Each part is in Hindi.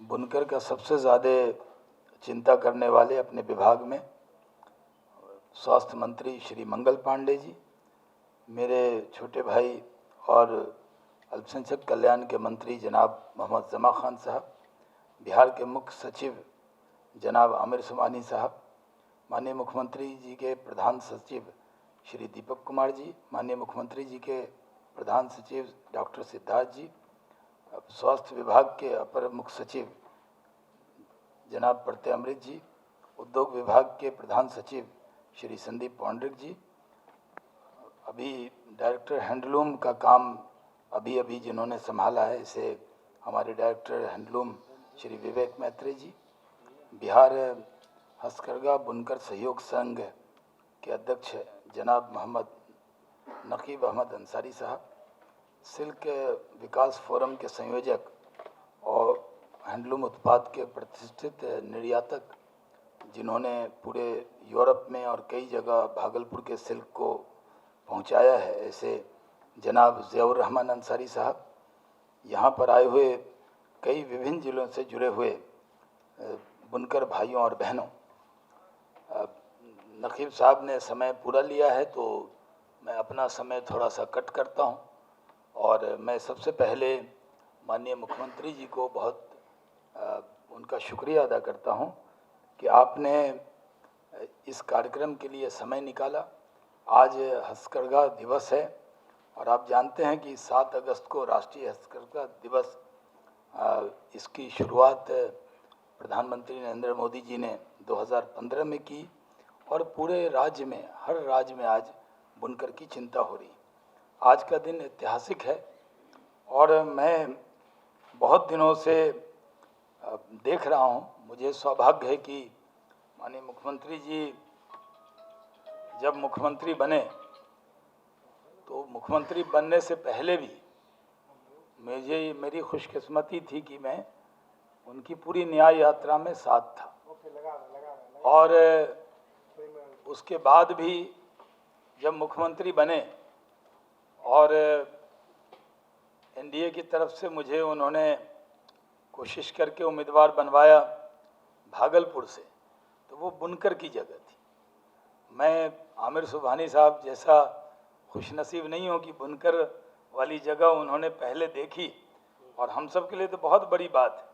बुनकर का सबसे ज़्यादा चिंता करने वाले अपने विभाग में स्वास्थ्य मंत्री श्री मंगल पांडे जी, मेरे छोटे भाई और अल्पसंख्यक कल्याण के मंत्री जनाब मोहम्मद जमा खान साहब, बिहार के मुख्य सचिव जनाब आमिर सुमानी साहब, माननीय मुख्यमंत्री जी के प्रधान सचिव श्री दीपक कुमार जी, माननीय मुख्यमंत्री जी के प्रधान सचिव डॉक्टर सिद्धार्थ जी, स्वास्थ्य विभाग के अपर मुख्य सचिव जनाब प्रत्यय अमृत जी, उद्योग विभाग के प्रधान सचिव श्री संदीप पौंड्रिक जी, अभी डायरेक्टर हैंडलूम का काम अभी जिन्होंने संभाला है, इसे हमारे डायरेक्टर हैंडलूम श्री विवेक मैत्री जी, बिहार हस्तकरघा बुनकर सहयोग संघ के अध्यक्ष जनाब मोहम्मद नकीब अहमद अंसारी साहब, सिल्क विकास फोरम के संयोजक और हैंडलूम उत्पाद के प्रतिष्ठित निर्यातक जिन्होंने पूरे यूरोप में और कई जगह भागलपुर के सिल्क को पहुंचाया है, ऐसे जनाब ज़ियाउर रहमान अंसारी साहब, यहाँ पर आए हुए कई विभिन्न जिलों से जुड़े हुए बुनकर भाइयों और बहनों। नकीब साहब ने समय पूरा लिया है तो मैं अपना समय थोड़ा सा कट करता हूँ और मैं सबसे पहले माननीय मुख्यमंत्री जी को बहुत उनका शुक्रिया अदा करता हूँ कि आपने इस कार्यक्रम के लिए समय निकाला। आज हस्तकरघा दिवस है और आप जानते हैं कि 7 अगस्त को राष्ट्रीय हस्तकरघा दिवस इसकी शुरुआत प्रधानमंत्री नरेंद्र मोदी जी ने 2015 में की और पूरे राज्य में, हर राज्य में आज बुनकर की चिंता हो रही। आज का दिन ऐतिहासिक है और मैं बहुत दिनों से देख रहा हूँ, मुझे सौभाग्य है कि माननीय मुख्यमंत्री जी जब मुख्यमंत्री बने तो मुख्यमंत्री बनने से पहले भी मेरी खुशकिस्मती थी कि मैं उनकी पूरी न्याय यात्रा में साथ था और उसके बाद भी जब मुख्यमंत्री बने और एनडीए की तरफ से मुझे उन्होंने कोशिश करके उम्मीदवार बनवाया भागलपुर से, तो वो बुनकर की जगह थी। मैं आमिर सुबहानी साहब जैसा खुशनसीब नहीं हूँ कि बुनकर वाली जगह उन्होंने पहले देखी और हम सब के लिए तो बहुत बड़ी बात है।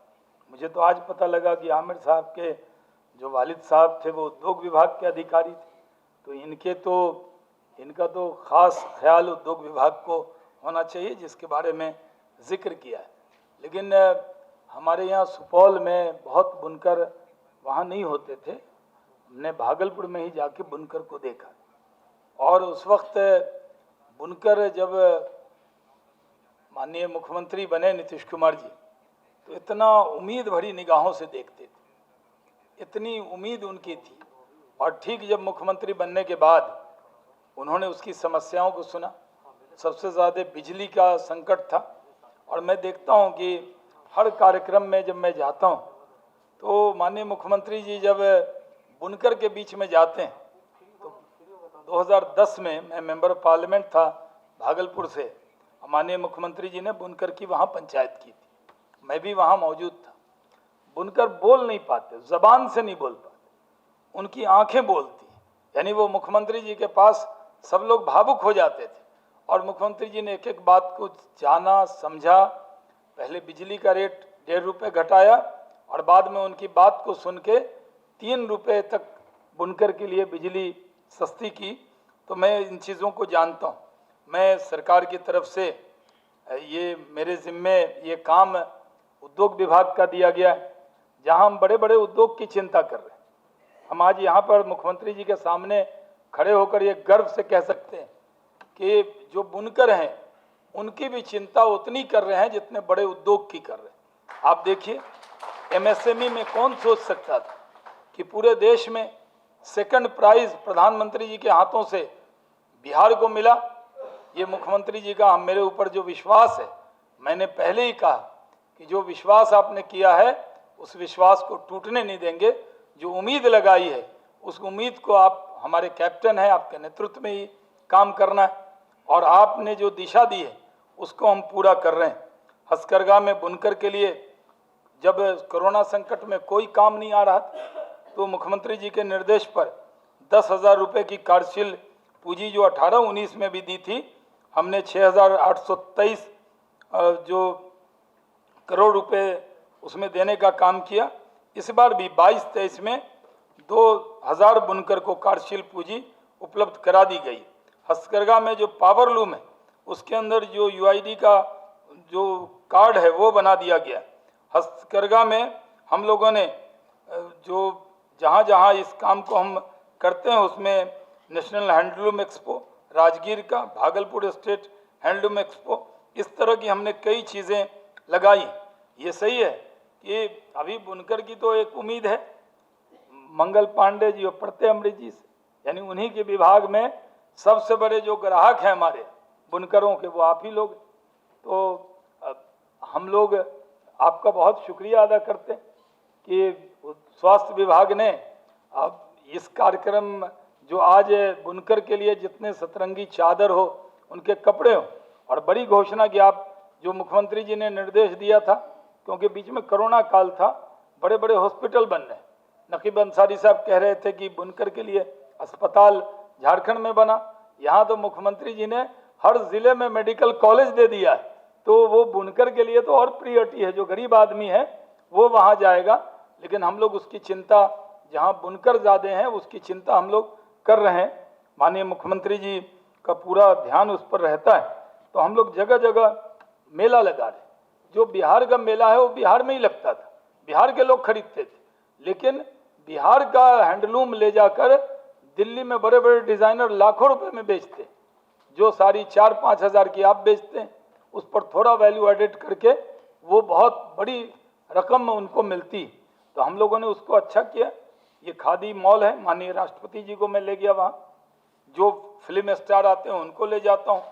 मुझे तो आज पता लगा कि आमिर साहब के जो वालिद साहब थे वो उद्योग विभाग के अधिकारी थे, तो इनका तो ख़ास ख्याल उद्योग विभाग को होना चाहिए जिसके बारे में जिक्र किया है। लेकिन हमारे यहाँ सुपौल में बहुत बुनकर वहाँ नहीं होते थे, हमने भागलपुर में ही जाके बुनकर को देखा और उस वक्त बुनकर जब माननीय मुख्यमंत्री बने नीतीश कुमार जी तो इतना उम्मीद भरी निगाहों से देखते थे, इतनी उम्मीद उनकी थी। और ठीक जब मुख्यमंत्री बनने के बाद उन्होंने उसकी समस्याओं को सुना, सबसे ज़्यादा बिजली का संकट था और मैं देखता हूं कि हर कार्यक्रम में जब मैं जाता हूं तो माननीय मुख्यमंत्री जी जब बुनकर के बीच में जाते हैं तो 2010 में मैं मेंबर ऑफ पार्लियामेंट था भागलपुर से, माननीय मुख्यमंत्री जी ने बुनकर की वहाँ पंचायत की थी, मैं भी वहाँ मौजूद था। बुनकर बोल नहीं पाते, ज़बान से नहीं बोल पाते, उनकी आंखें बोलती, यानी वो मुख्यमंत्री जी के पास सब लोग भावुक हो जाते थे और मुख्यमंत्री जी ने एक एक बात को जाना समझा। पहले बिजली का रेट 1.5 रुपये घटाया और बाद में उनकी बात को सुन के 3 रुपये तक बुनकर के लिए बिजली सस्ती की। तो मैं इन चीज़ों को जानता हूँ। मैं सरकार की तरफ से ये मेरे ज़िम्मे ये काम उद्योग विभाग का दिया गया है, जहाँ हम बड़े बड़े उद्योग की चिंता कर रहे हैं। हम आज यहाँ पर मुख्यमंत्री जी के सामने खड़े होकर ये गर्व से कह सकते हैं कि जो बुनकर हैं उनकी भी चिंता उतनी कर रहे हैं जितने बड़े उद्योग की कर रहे हैं। आप देखिए एमएसएमई में कौन सोच सकता था कि पूरे देश में सेकंड प्राइज प्रधानमंत्री जी के हाथों से बिहार को मिला। ये मुख्यमंत्री जी का मेरे ऊपर जो विश्वास है, मैंने पहले ही कहा कि जो विश्वास आपने किया है उस विश्वास को टूटने नहीं देंगे। जो उम्मीद लगाई है उस उम्मीद को आप हमारे कैप्टन हैं, आपके नेतृत्व में ही काम करना है और आपने जो दिशा दी है उसको हम पूरा कर रहे हैं। हस्तकरघा में बुनकर के लिए जब कोरोना संकट में कोई काम नहीं आ रहा था, तो मुख्यमंत्री जी के निर्देश पर 10,000 रुपये की कार्यशील पूंजी जो 18-19 में भी दी थी, हमने 6,823 जो करोड़ रुपए उसमें देने का काम किया। इस बार भी 22-23 में 2,000 बुनकर को कार्यशील पूंजी उपलब्ध करा दी गई। हस्तकरघा में जो पावर लूम है उसके अंदर जो यूआईडी का जो कार्ड है वो बना दिया गया। हस्तकरघा में हम लोगों ने जो जहाँ जहाँ इस काम को हम करते हैं उसमें नेशनल हैंडलूम एक्सपो, राजगीर का, भागलपुर स्टेट हैंडलूम एक्सपो, इस तरह की हमने कई चीज़ें लगाई। ये सही है कि अभी बुनकर की तो एक उम्मीद है मंगल पांडे जी और प्रत्यय अमृत जी से, यानी उन्हीं के विभाग में सबसे बड़े जो ग्राहक हैं हमारे बुनकरों के वो आप ही लोग। तो हम लोग आपका बहुत शुक्रिया अदा करते हैं कि स्वास्थ्य विभाग ने अब इस कार्यक्रम जो आज बुनकर के लिए जितने सतरंगी चादर हो, उनके कपड़े हो, और बड़ी घोषणा की आप जो मुख्यमंत्री जी ने निर्देश दिया था, क्योंकि बीच में कोरोना काल था, बड़े बड़े हॉस्पिटल बन रहे। नकीब अंसारी साहब कह रहे थे कि बुनकर के लिए अस्पताल झारखंड में बना, यहाँ तो मुख्यमंत्री जी ने हर जिले में मेडिकल कॉलेज दे दिया है। तो वो बुनकर के लिए तो और प्रियोरिटी है, जो गरीब आदमी है वो वहाँ जाएगा, लेकिन हम लोग उसकी चिंता, जहाँ बुनकर ज़्यादा हैं उसकी चिंता हम लोग कर रहे हैं। माननीय मुख्यमंत्री जी का पूरा ध्यान उस पर रहता है। तो हम लोग जगह जगह मेला लगा रहे। जो बिहार का मेला है वो बिहार में ही लगता था, बिहार के लोग खरीदते थे, लेकिन बिहार का हैंडलूम ले जाकर दिल्ली में बड़े बड़े डिज़ाइनर लाखों रुपए में बेचते। जो साड़ी 4-5 हज़ार की आप बेचते हैं, उस पर थोड़ा वैल्यू एडिट करके वो बहुत बड़ी रकम उनको मिलती। तो हम लोगों ने उसको अच्छा किया। ये खादी मॉल है, माननीय राष्ट्रपति जी को मैं ले गया वहाँ, जो फिल्म स्टार आते हैं उनको ले जाता हूँ।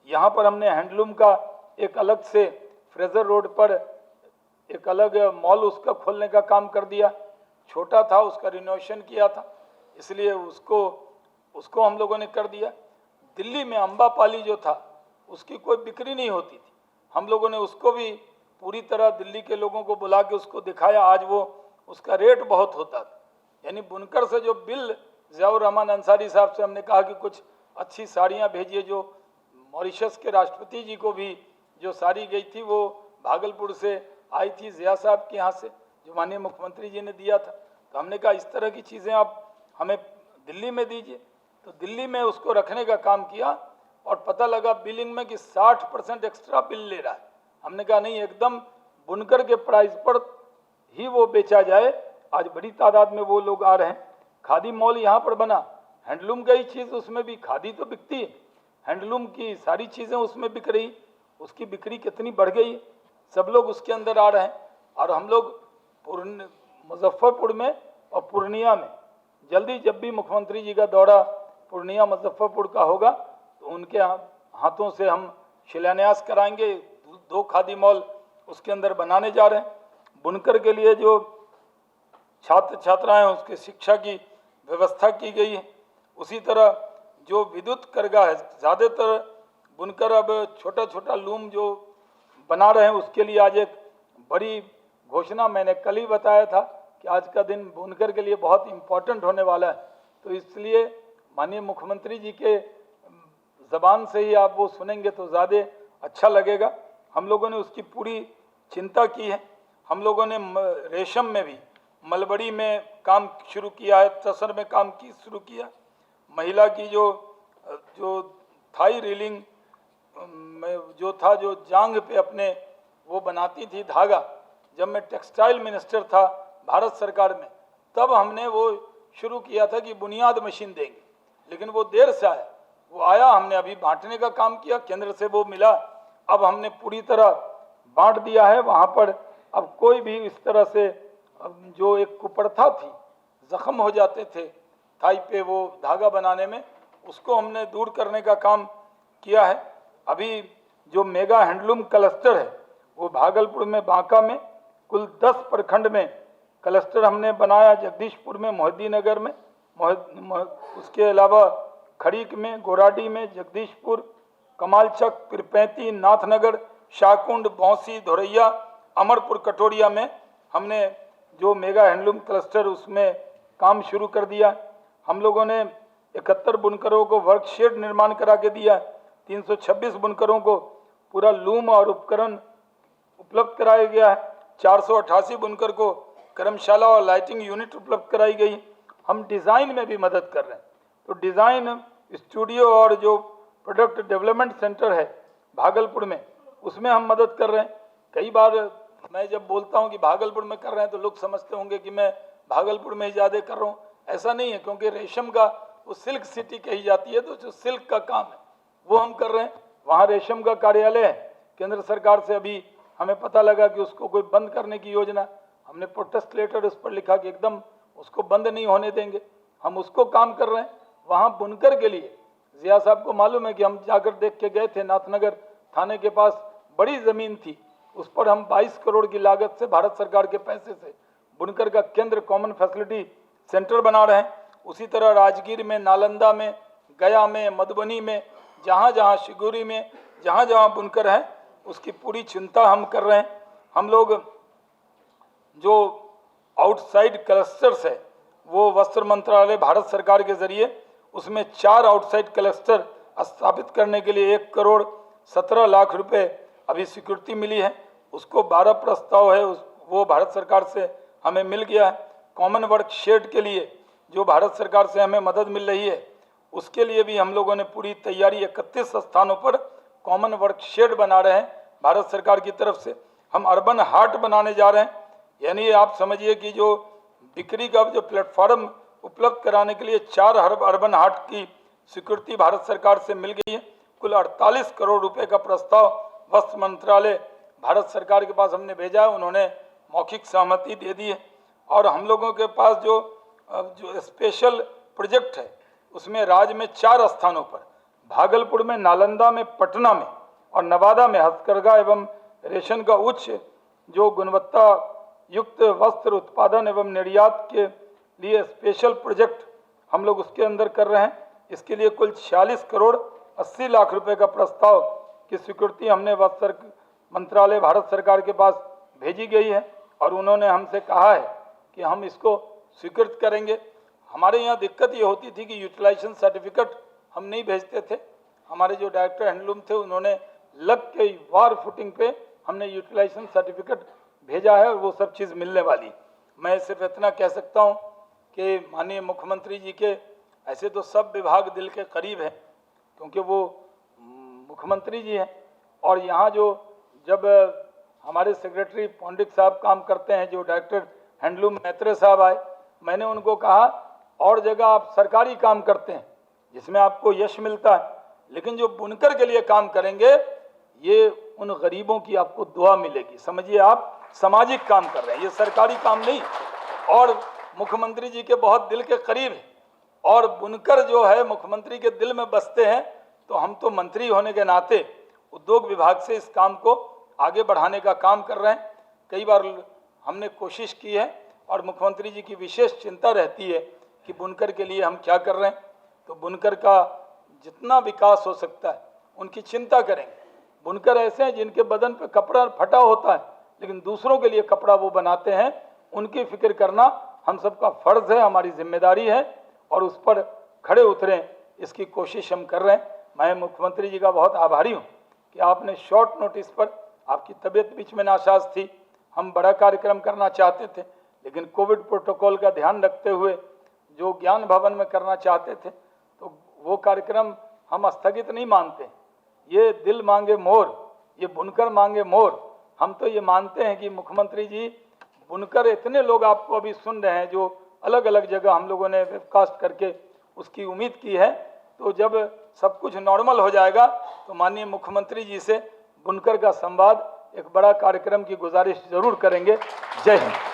यहाँ पर हमने हैंडलूम का एक अलग से फ्रेजर रोड पर एक अलग मॉल उसका खोलने का काम कर दिया। छोटा था, उसका रिनोवेशन किया था, इसलिए उसको हम लोगों ने कर दिया। दिल्ली में अम्बापाली जो था उसकी कोई बिक्री नहीं होती थी, हम लोगों ने उसको भी पूरी तरह दिल्ली के लोगों को बुला के उसको दिखाया। आज वो उसका रेट बहुत होता था। यानी बुनकर से जो बिल ज़ियाउर रहमान अंसारी साहब से हमने कहा कि कुछ अच्छी साड़ियाँ भेजिए, जो मॉरिशस के राष्ट्रपति जी को भी जो साड़ी गई थी वो भागलपुर से आई थी, ज़िया साहब के यहाँ से, जो माननीय मुख्यमंत्री जी ने दिया था। तो हमने कहा इस तरह की चीज़ें आप हमें दिल्ली में दीजिए। तो दिल्ली में उसको रखने का काम किया और पता लगा बिलिंग में कि 60% एक्स्ट्रा बिल ले रहा है। हमने कहा नहीं, एकदम बुनकर के प्राइस पर ही वो बेचा जाए। आज बड़ी तादाद में वो लोग आ रहे हैं। खादी मॉल यहाँ पर बना, हैंडलूम का ही चीज़ उसमें भी, खादी तो बिकती है, हैंडलूम की सारी चीज़ें उसमें बिक रही, उसकी बिक्री कितनी बढ़ गई, सब लोग उसके अंदर आ रहे हैं। और हम लोग मुजफ्फरपुर में और पूर्णिया में जल्दी, जब भी मुख्यमंत्री जी का दौरा पूर्णिया मुजफ्फरपुर का होगा, तो उनके हाथों से हम शिलान्यास कराएंगे। 2 खादी मॉल उसके अंदर बनाने जा रहे हैं। बुनकर के लिए जो छात्र छात्राएं हैं उसके शिक्षा की व्यवस्था की गई है। उसी तरह जो विद्युत करघा है, ज़्यादातर बुनकर अब छोटा छोटा लूम जो बना रहे हैं, उसके लिए आज एक बड़ी घोषणा मैंने कल ही बताया था कि आज का दिन बुनकर के लिए बहुत इम्पोर्टेंट होने वाला है। तो इसलिए माननीय मुख्यमंत्री जी के ज़बान से ही आप वो सुनेंगे तो ज़्यादा अच्छा लगेगा। हम लोगों ने उसकी पूरी चिंता की है। हम लोगों ने रेशम में भी, मलबड़ी में काम शुरू किया है, तसर में काम शुरू किया। महिला की जो थाई रीलिंग में जो था, जो जांघ पे अपने वो बनाती थी धागा, जब मैं टेक्सटाइल मिनिस्टर था भारत सरकार में, तब हमने वो शुरू किया था कि बुनियाद मशीन देंगे, लेकिन वो देर से आया। वो आया, हमने अभी बांटने का काम किया, केंद्र से वो मिला, अब हमने पूरी तरह बांट दिया है। वहाँ पर अब कोई भी इस तरह से जो एक कुप्रथा थी, जख्म हो जाते थे थाई पे वो धागा बनाने में, उसको हमने दूर करने का काम किया है। अभी जो मेगा हैंडलूम क्लस्टर है वो भागलपुर में, बांका में, कुल 10 प्रखंड में क्लस्टर हमने बनाया। जगदीशपुर में, मोहिद्दीनगर में, उसके अलावा खड़ीक में, गोराडी में, जगदीशपुर, कमालचक, पिरपैंती, नाथनगर, शाहकुंड, बौंसी, धोरैया, अमरपुर, कटोरिया में हमने जो मेगा हैंडलूम क्लस्टर उसमें काम शुरू कर दिया। हम लोगों ने 71 बुनकरों को वर्कशेड निर्माण करा के दिया। 326 बुनकरों को पूरा लूम और उपकरण उपलब्ध कराया गया है। 488 बुनकर को कर्मशाला और लाइटिंग यूनिट उपलब्ध कराई गई। हम डिज़ाइन में भी मदद कर रहे हैं, तो डिज़ाइन स्टूडियो और जो प्रोडक्ट डेवलपमेंट सेंटर है भागलपुर में, उसमें हम मदद कर रहे हैं। कई बार मैं जब बोलता हूं कि भागलपुर में कर रहे हैं तो लोग समझते होंगे कि मैं भागलपुर में ही ज़्यादा कर रहा हूं। ऐसा नहीं है, क्योंकि रेशम का वो सिल्क सिटी कही जाती है, तो जो सिल्क का काम है वो हम कर रहे हैं। वहाँ रेशम का कार्यालय है, केंद्र सरकार से अभी हमें पता लगा कि उसको कोई बंद करने की योजना, हमने प्रोटेस्ट लेटर उस पर लिखा कि एकदम उसको बंद नहीं होने देंगे, हम उसको काम कर रहे हैं। वहाँ बुनकर के लिए जिया साहब को मालूम है कि हम जाकर देख के गए थे, नाथनगर थाने के पास बड़ी ज़मीन थी, उस पर हम 22 करोड़ की लागत से भारत सरकार के पैसे से बुनकर का केंद्र कॉमन फैसिलिटी सेंटर बना रहे हैं। उसी तरह राजगीर में, नालंदा में, गया में, मधुबनी में, जहाँ जहाँ शिगुरी में, जहाँ जहाँ बुनकर हैं उसकी पूरी चिंता हम कर रहे हैं। हम लोग जो आउटसाइड क्लस्टर्स है वो वस्त्र मंत्रालय भारत सरकार के जरिए उसमें 4 आउटसाइड क्लस्टर स्थापित करने के लिए 1 करोड़ 17 लाख रुपए अभी स्वीकृति मिली है। उसको 12 प्रस्ताव है, वो भारत सरकार से हमें मिल गया है। कॉमन वर्क शेड के लिए जो भारत सरकार से हमें मदद मिल रही है, उसके लिए भी हम लोगों ने पूरी तैयारी 31 स्थानों पर कॉमन वर्क शेड बना रहे हैं भारत सरकार की तरफ से। हम अर्बन हाट बनाने जा रहे हैं, यानी आप समझिए कि जो बिक्री का जो प्लेटफॉर्म उपलब्ध कराने के लिए 4 अर्बन हाट की स्वीकृति भारत सरकार से मिल गई है। कुल 48 करोड़ रुपए का प्रस्ताव वस्त्र मंत्रालय भारत सरकार के पास हमने भेजा है, उन्होंने मौखिक सहमति दे दी है। और हम लोगों के पास जो स्पेशल प्रोजेक्ट है उसमें राज्य में 4 स्थानों पर, भागलपुर में, नालंदा में, पटना में और नवादा में हस्तकरघा एवं रेशम का उच्च जो गुणवत्ता युक्त वस्त्र उत्पादन एवं निर्यात के लिए स्पेशल प्रोजेक्ट हम लोग उसके अंदर कर रहे हैं। इसके लिए कुल 46 करोड़ 80 लाख रुपए का प्रस्ताव की स्वीकृति हमने वस्त्र मंत्रालय भारत सरकार के पास भेजी गई है और उन्होंने हमसे कहा है कि हम इसको स्वीकृत करेंगे। हमारे यहाँ दिक्कत ये होती थी कि यूटिलाइजेशन सर्टिफिकेट हम नहीं भेजते थे। हमारे जो डायरेक्टर हैंडलूम थे उन्होंने लग के वार फुटिंग पे हमने यूटिलाइजेशन सर्टिफिकेट भेजा है और वो सब चीज़ मिलने वाली। मैं सिर्फ इतना कह सकता हूँ कि माननीय मुख्यमंत्री जी के ऐसे तो सब विभाग दिल के करीब हैं, क्योंकि वो मुख्यमंत्री जी हैं। और यहाँ जो जब हमारे सेक्रेटरी पंडित साहब काम करते हैं, जो डायरेक्टर हैंडलूम मैत्रे साहब आए, मैंने उनको कहा और जगह आप सरकारी काम करते हैं जिसमें आपको यश मिलता है, लेकिन जो बुनकर के लिए काम करेंगे ये उन गरीबों की आपको दुआ मिलेगी। समझिए आप सामाजिक काम कर रहे हैं, ये सरकारी काम नहीं। और मुख्यमंत्री जी के बहुत दिल के करीब है और बुनकर जो है मुख्यमंत्री के दिल में बसते हैं, तो हम तो मंत्री होने के नाते उद्योग विभाग से इस काम को आगे बढ़ाने का काम कर रहे हैं। कई बार हमने कोशिश की है और मुख्यमंत्री जी की विशेष चिंता रहती है कि बुनकर के लिए हम क्या कर रहे हैं, तो बुनकर का जितना विकास हो सकता है उनकी चिंता करेंगे। बुनकर ऐसे हैं जिनके बदन पे कपड़ा फटा होता है लेकिन दूसरों के लिए कपड़ा वो बनाते हैं, उनकी फिक्र करना हम सबका फर्ज है, हमारी जिम्मेदारी है और उस पर खड़े उतरें, इसकी कोशिश हम कर रहे हैं। मैं मुख्यमंत्री जी का बहुत आभारी हूँ कि आपने शॉर्ट नोटिस पर, आपकी तबीयत बीच में नासाज थी, हम बड़ा कार्यक्रम करना चाहते थे लेकिन कोविड प्रोटोकॉल का ध्यान रखते हुए जो ज्ञान भवन में करना चाहते थे तो वो कार्यक्रम हम स्थगित नहीं मानते। ये दिल मांगे मोर, ये बुनकर मांगे मोर। हम तो ये मानते हैं कि मुख्यमंत्री जी बुनकर, इतने लोग आपको अभी सुन रहे हैं जो अलग अलग जगह हम लोगों ने वेबकास्ट करके उसकी उम्मीद की है, तो जब सब कुछ नॉर्मल हो जाएगा तो माननीय मुख्यमंत्री जी से बुनकर का संवाद एक बड़ा कार्यक्रम की गुजारिश जरूर करेंगे। जय हिंद।